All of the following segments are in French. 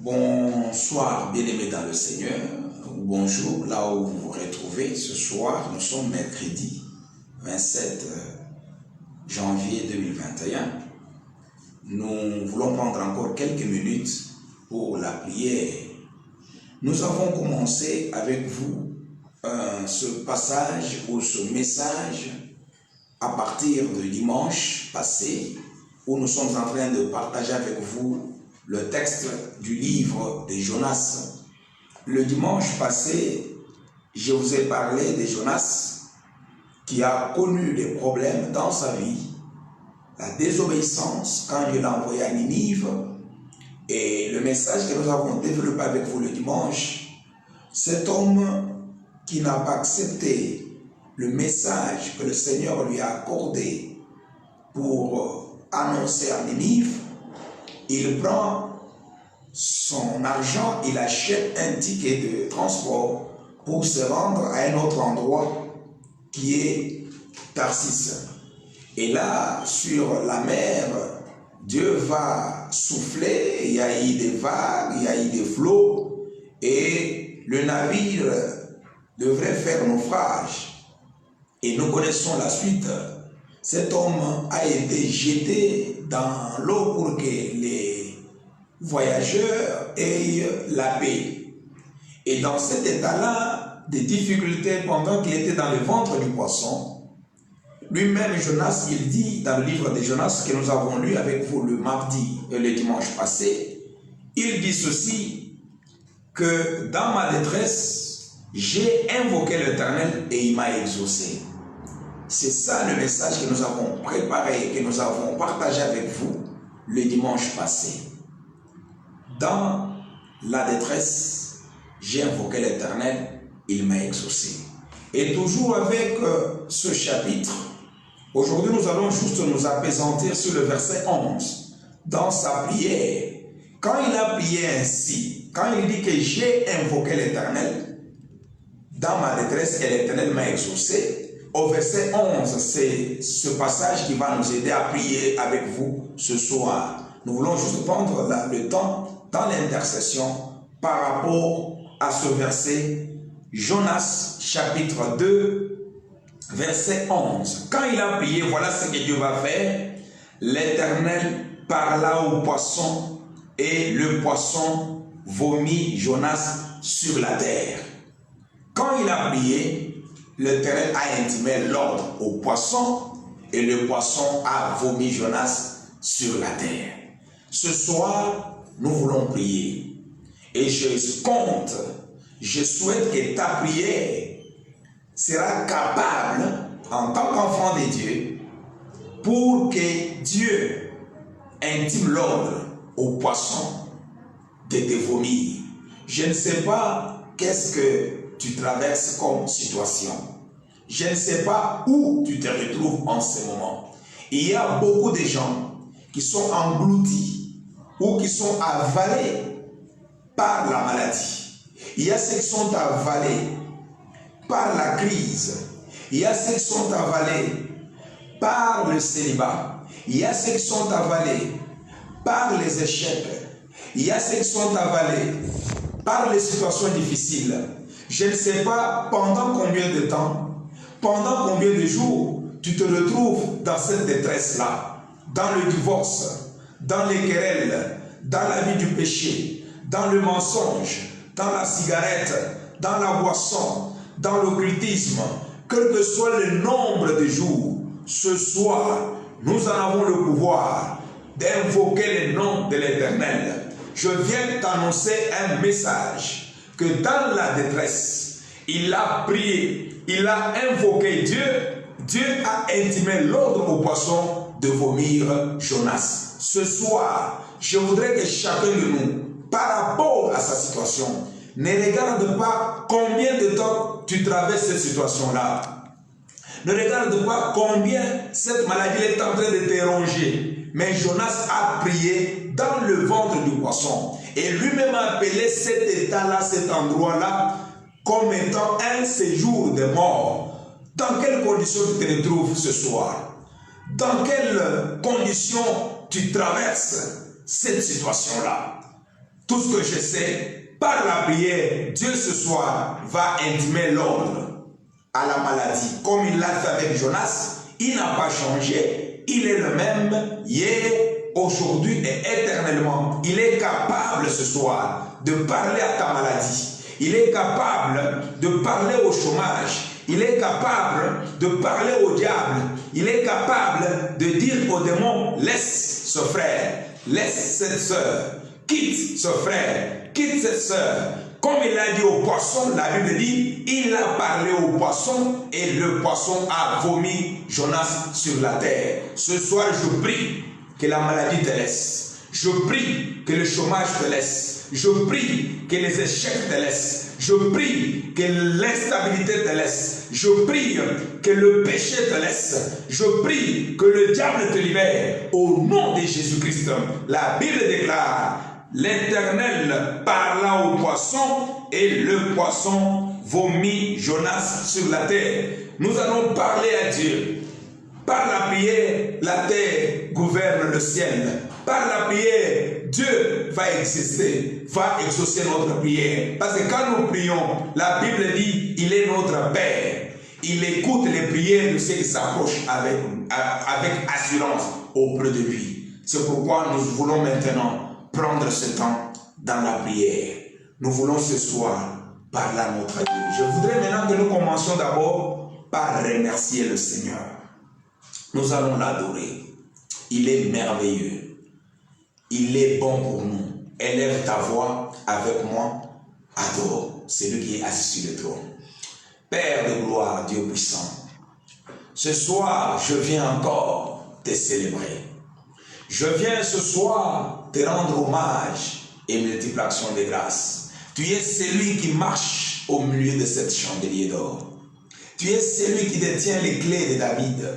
Bonsoir, bien-aimés dans le Seigneur. Bonjour, là où vous vous retrouvez ce soir. Nous sommes mercredi 27 janvier 2021. Nous voulons prendre encore quelques minutes pour la prière. Nous avons commencé avec vous ce passage ou ce message à partir du dimanche passé, où nous sommes en train de partager avec vous le texte du livre de Jonas. Le dimanche passé, je vous ai parlé de Jonas qui a connu des problèmes dans sa vie, la désobéissance quand il l'a envoyé à Ninive, et le message que nous avons développé avec vous le dimanche, cet homme qui n'a pas accepté le message que le Seigneur lui a accordé pour annoncer à Ninive, il prend son argent, il achète un ticket de transport pour se rendre à un autre endroit qui est Tarsis. Et là, sur la mer, Dieu va souffler, il y a eu des vagues, il y a eu des flots, et le navire devrait faire naufrage. Et nous connaissons la suite. Cet homme a été jeté dans l'eau pour que les voyageurs aient la paix. Et dans cet état-là, des difficultés pendant qu'il était dans le ventre du poisson, lui-même, Jonas, il dit dans le livre de Jonas que nous avons lu avec vous le mardi et le dimanche passé, il dit ceci, que dans ma détresse, j'ai invoqué l'Éternel et il m'a exaucé. C'est ça le message que nous avons préparé et que nous avons partagé avec vous le dimanche passé. Dans la détresse, j'ai invoqué l'Éternel, il m'a exaucé. Et toujours avec ce chapitre, aujourd'hui nous allons juste nous appesantir sur le verset 11. Dans sa prière, quand il a prié ainsi, quand il dit que j'ai invoqué l'Éternel, dans ma détresse et l'Éternel m'a exaucé, au verset 11, c'est ce passage qui va nous aider à prier avec vous ce soir. Nous voulons juste prendre le temps dans l'intercession par rapport à ce verset, Jonas chapitre 2, verset 11. Quand il a prié, voilà ce que Dieu va faire. L'Éternel parla au poisson et le poisson vomit Jonas sur la terre. Quand il a prié, l'Éternel a intimé l'ordre au poisson et le poisson a vomi Jonas sur la terre. Ce soir, nous voulons prier. Et je compte, je souhaite que ta prière sera capable, en tant qu'enfant de Dieu, pour que Dieu intime l'ordre au poisson de te vomir. Je ne sais pas qu'est-ce que tu traverses comme situation. Je ne sais pas où tu te retrouves en ce moment. Il y a beaucoup de gens qui sont engloutis ou qui sont avalés par la maladie. Il y a ceux qui sont avalés par la crise. Il y a ceux qui sont avalés par le célibat. Il y a ceux qui sont avalés par les échecs. Il y a ceux qui sont avalés par les situations difficiles. Je ne sais pas pendant combien de temps, pendant combien de jours tu te retrouves dans cette détresse-là, dans le divorce, dans les querelles, dans la vie du péché, dans le mensonge, dans la cigarette, dans la boisson, dans l'occultisme, quel que soit le nombre de jours. Ce soir, nous en avons le pouvoir d'invoquer le nom de l'Éternel. Je viens t'annoncer un message, que dans la détresse, il a prié, il a invoqué Dieu, Dieu a intimé l'ordre au poisson de vomir Jonas. Ce soir, je voudrais que chacun de nous, par rapport à sa situation, ne regarde pas combien de temps tu traverses cette situation-là. Ne regarde pas combien cette maladie est en train de te ronger. Mais Jonas a prié dans le ventre du poisson. Et lui-même a appelé cet état-là, cet endroit-là, comme étant un séjour de mort. Dans quelles conditions tu te retrouves ce soir? Dans quelles conditions tu traverses cette situation-là? Tout ce que je sais, par la prière, Dieu ce soir va intimer l'ordre à la maladie. Comme il l'a fait avec Jonas, il n'a pas changé. Il est le même hier, aujourd'hui et éternellement. Il est capable ce soir de parler à ta maladie. Il est capable de parler au chômage. Il est capable de parler au diable. Il est capable de dire au démon, laisse ce frère, laisse cette sœur, quitte ce frère, quitte cette sœur. Comme il a dit au poisson, la Bible dit, il a parlé au poisson et le poisson a vomi Jonas sur la terre. Ce soir, je prie que la maladie te laisse. Je prie que le chômage te laisse. Je prie que les échecs te laissent. Je prie que l'instabilité te laisse. Je prie que le péché te laisse. Je prie que le diable te libère. Au nom de Jésus-Christ, la Bible déclare, l'Éternel parla au poisson et le poisson vomit Jonas sur la terre. Nous allons parler à Dieu. Par la prière, la terre gouverne le ciel. Par la prière, Dieu va exister, va exaucer notre prière. Parce que quand nous prions, la Bible dit, il est notre Père. Il écoute les prières de ceux qui s'approchent avec assurance auprès de lui. C'est pourquoi nous voulons maintenant prendre ce temps dans la prière. Nous voulons ce soir parler à notre Dieu. Je voudrais maintenant que nous commencions d'abord par remercier le Seigneur. Nous allons l'adorer. Il est merveilleux. Il est bon pour nous. Élève ta voix avec moi. Adore celui qui est assis sur le trône. Père de gloire, Dieu puissant, ce soir, je viens encore te célébrer. Je viens ce soir te rendre hommage et multiplication de grâces. Tu es celui qui marche au milieu de cette chandelier d'or. Tu es celui qui détient les clés de David.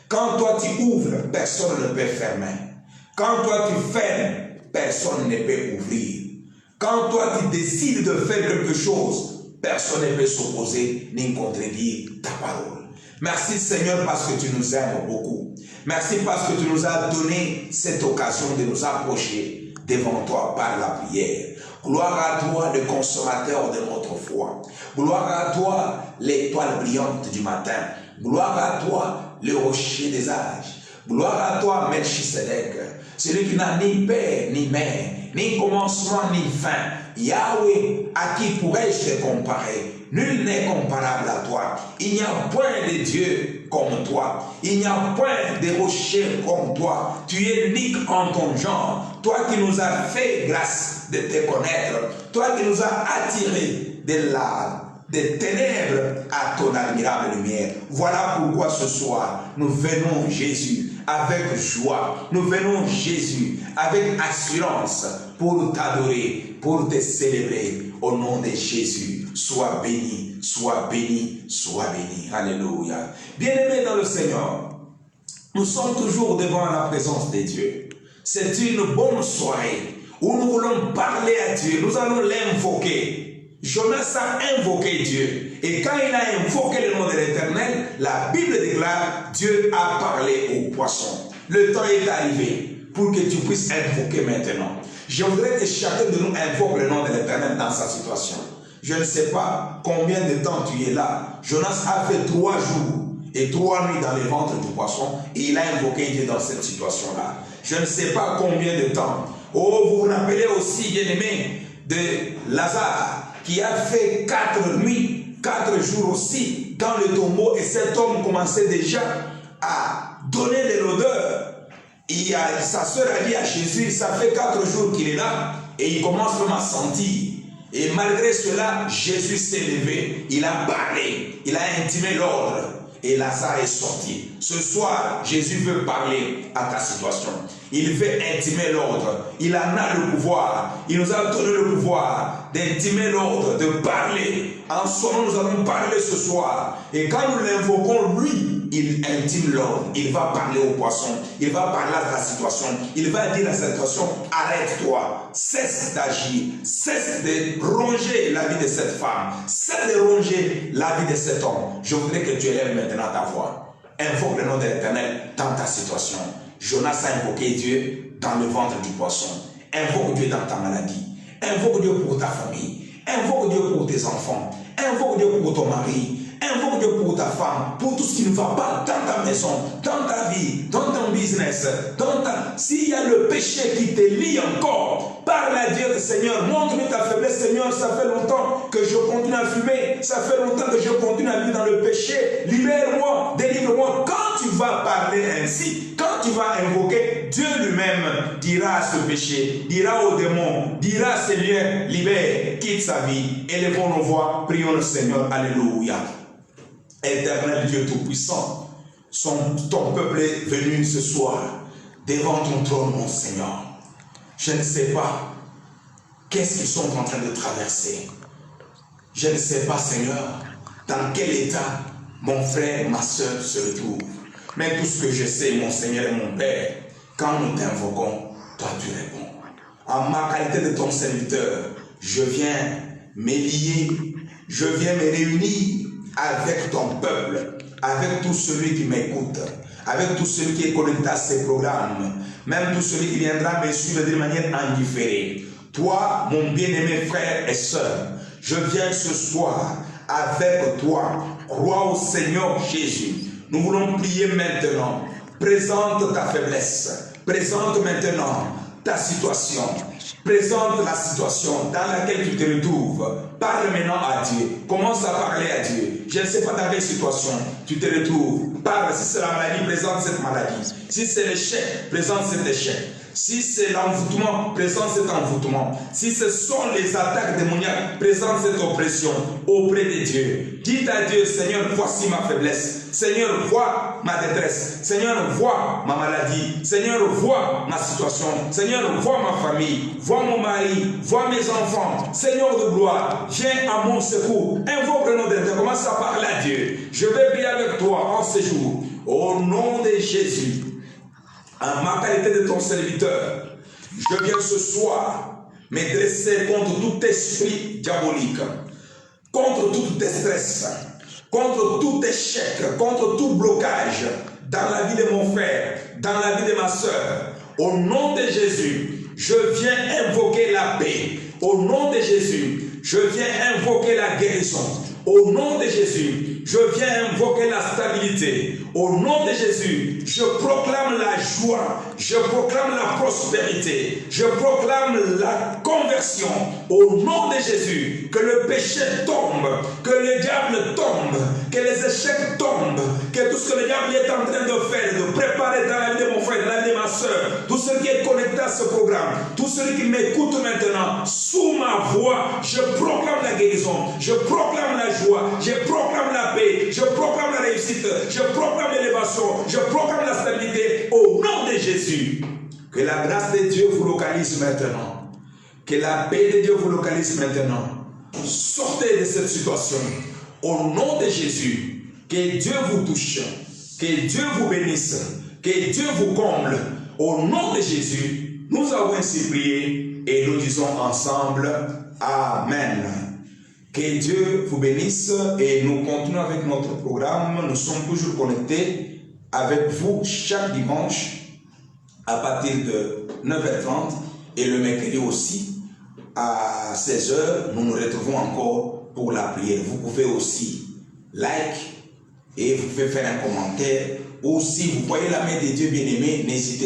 Quand toi tu ouvres, personne ne peut fermer. Quand toi tu fermes, personne ne peut ouvrir. Quand toi tu décides de faire quelque chose, personne ne peut s'opposer ni contredire ta parole. Merci Seigneur parce que tu nous aimes beaucoup. Merci parce que tu nous as donné cette occasion de nous approcher devant toi par la prière. Gloire à toi, le consommateur de notre foi. Gloire à toi, l'étoile brillante du matin. Gloire à toi, le rocher des âges. Gloire à toi, Melchisedec, celui qui n'a ni père ni mère, ni commencement ni fin. Yahweh, à qui pourrais-je te comparer? Nul n'est comparable à toi. Il n'y a point de Dieu comme toi. Il n'y a point de rocher comme toi. Tu es unique en ton genre. Toi qui nous as fait grâce de te connaître. Toi qui nous as attirés des ténèbres à ton admirable lumière. Voilà pourquoi ce soir, nous venons Jésus avec joie. Nous venons Jésus avec assurance pour t'adorer, pour te célébrer. Au nom de Jésus, sois béni, sois béni, sois béni. Alléluia. Bien-aimés dans le Seigneur, nous sommes toujours devant la présence de Dieu. C'est une bonne soirée où nous voulons parler à Dieu. Nous allons l'invoquer. Jonas a invoqué Dieu. Et quand il a invoqué le nom de l'Éternel, la Bible déclare, Dieu a parlé au poisson. Le temps est arrivé pour que tu puisses invoquer maintenant. Je voudrais que chacun de nous invoque le nom de l'Éternel dans sa situation. Je ne sais pas combien de temps tu es là. Jonas a fait 3 jours et 3 nuits dans le ventre du poisson et il a invoqué Dieu dans cette situation-là. Je ne sais pas combien de temps. Oh, vous vous rappelez aussi, bien-aimé, de Lazare qui a fait 4 nuits, 4 jours aussi dans le tombeau et cet homme commençait déjà à donner de l'odeur. Sa soeur a dit à Jésus, ça fait 4 jours qu'il est là et il commence vraiment à sentir. Et malgré cela, Jésus s'est levé, il a parlé, il a intimé l'ordre et Lazare est sorti. Ce soir, Jésus veut parler à ta situation. Il veut intimer l'ordre. Il en a le pouvoir. Il nous a donné le pouvoir d'intimer l'ordre, de parler. En son nom, nous allons parler ce soir. Et quand nous l'invoquons, lui, il intime l'ordre. Il va parler au poisson. Il va parler à ta situation. Il va dire à cette situation, arrête-toi. Cesse d'agir. Cesse de ronger la vie de cette femme. Cesse de ronger la vie de cet homme. Je voudrais que tu élèves maintenant ta voix. Invoque le nom de l'Éternel dans ta situation. Jonas a invoqué Dieu dans le ventre du poisson. Invoque Dieu dans ta maladie. Invoque Dieu pour ta famille. Invoque Dieu pour tes enfants. Invoque Dieu pour ton mari. Invoque Dieu pour ta femme, pour tout ce qui ne va pas dans ta maison, dans ta vie, dans ton business, s'il y a le péché qui te lie encore, parle à Dieu, Seigneur, montre-moi ta faiblesse, Seigneur, ça fait longtemps que je continue à fumer, ça fait longtemps que je continue à vivre dans le péché, libère-moi, délivre-moi. Quand tu vas parler ainsi, quand tu vas invoquer, Dieu lui-même dira à ce péché, dira aux démons, dira à ces lieux, libère, quitte sa vie, élevons nos voix, prions le Seigneur, alléluia. Éternel Dieu Tout-Puissant, ton peuple est venu ce soir devant ton trône, mon Seigneur. Je ne sais pas qu'est-ce qu'ils sont en train de traverser. Je ne sais pas, Seigneur, dans quel état mon frère, ma soeur se retrouvent. Mais tout ce que je sais, mon Seigneur et mon Père, quand nous t'invoquons, toi tu réponds. En ma qualité de ton serviteur, je viens me lier, je viens me réunir avec ton peuple, avec tout celui qui m'écoute, avec tout celui qui est connecté à ces programmes, même tout celui qui viendra me suivre de manière indifférée. Toi, mon bien-aimé frère et soeur, je viens ce soir avec toi. Crois au Seigneur Jésus. Nous voulons prier maintenant. Présente ta faiblesse. Présente maintenant ta situation. Présente la situation dans laquelle tu te retrouves. Parle maintenant à Dieu. Commence à parler à Dieu. Je ne sais pas dans quelle situation tu te retrouves. Parle. Si c'est la maladie, présente cette maladie. Si c'est l'échec, présente cet échec. Si c'est l'envoûtement, présente cet envoûtement. Si ce sont les attaques démoniaques, présente cette oppression auprès de Dieu. Dites à Dieu, Seigneur, voici ma faiblesse. Seigneur, vois ma détresse. Seigneur, vois ma maladie. Seigneur, vois ma situation. Seigneur, vois ma famille. Vois mon mari. Vois mes enfants. Seigneur de gloire, viens à mon secours. Invoque le nom de Dieu. Commence à parler à Dieu. Je vais prier avec toi en ce jour. Au nom de Jésus. En ma qualité de ton serviteur, je viens ce soir me dresser contre tout esprit diabolique, contre tout stress, contre tout échec, contre tout blocage dans la vie de mon frère, dans la vie de ma soeur. Au nom de Jésus, je viens invoquer la paix. Au nom de Jésus, je viens invoquer la guérison. Au nom de Jésus, je viens invoquer la stabilité. Au nom de Jésus, je proclame la joie, je proclame la prospérité, je proclame la conversion. Au nom de Jésus, que le péché tombe, que le diable tombe, que les échecs tombent, que tout ce que le diable est en train de faire, de préparer dans la vie de mon frère, dans la vie de ma soeur, tout ce qui est connecté à ce programme, tout celui qui m'écoute maintenant, sous ma voix, je proclame la guérison, je proclame la joie, je proclame la paix, je proclame la réussite, je proclame l'élévation, je proclame la stabilité au nom de Jésus. Que la grâce de Dieu vous localise maintenant. Que la paix de Dieu vous localise maintenant. Sortez de cette situation. Au nom de Jésus, que Dieu vous touche, que Dieu vous bénisse, que Dieu vous comble. Au nom de Jésus, nous avons ainsi prié et nous disons ensemble Amen. Que Dieu vous bénisse et nous continuons avec notre programme. Nous sommes toujours connectés avec vous chaque dimanche à partir de 9h30 et le mercredi aussi à 16h. Nous nous retrouvons encore pour la prière. Vous pouvez aussi like et vous pouvez faire un commentaire. Ou si vous voyez la main de Dieu bien-aimé, n'hésitez pas.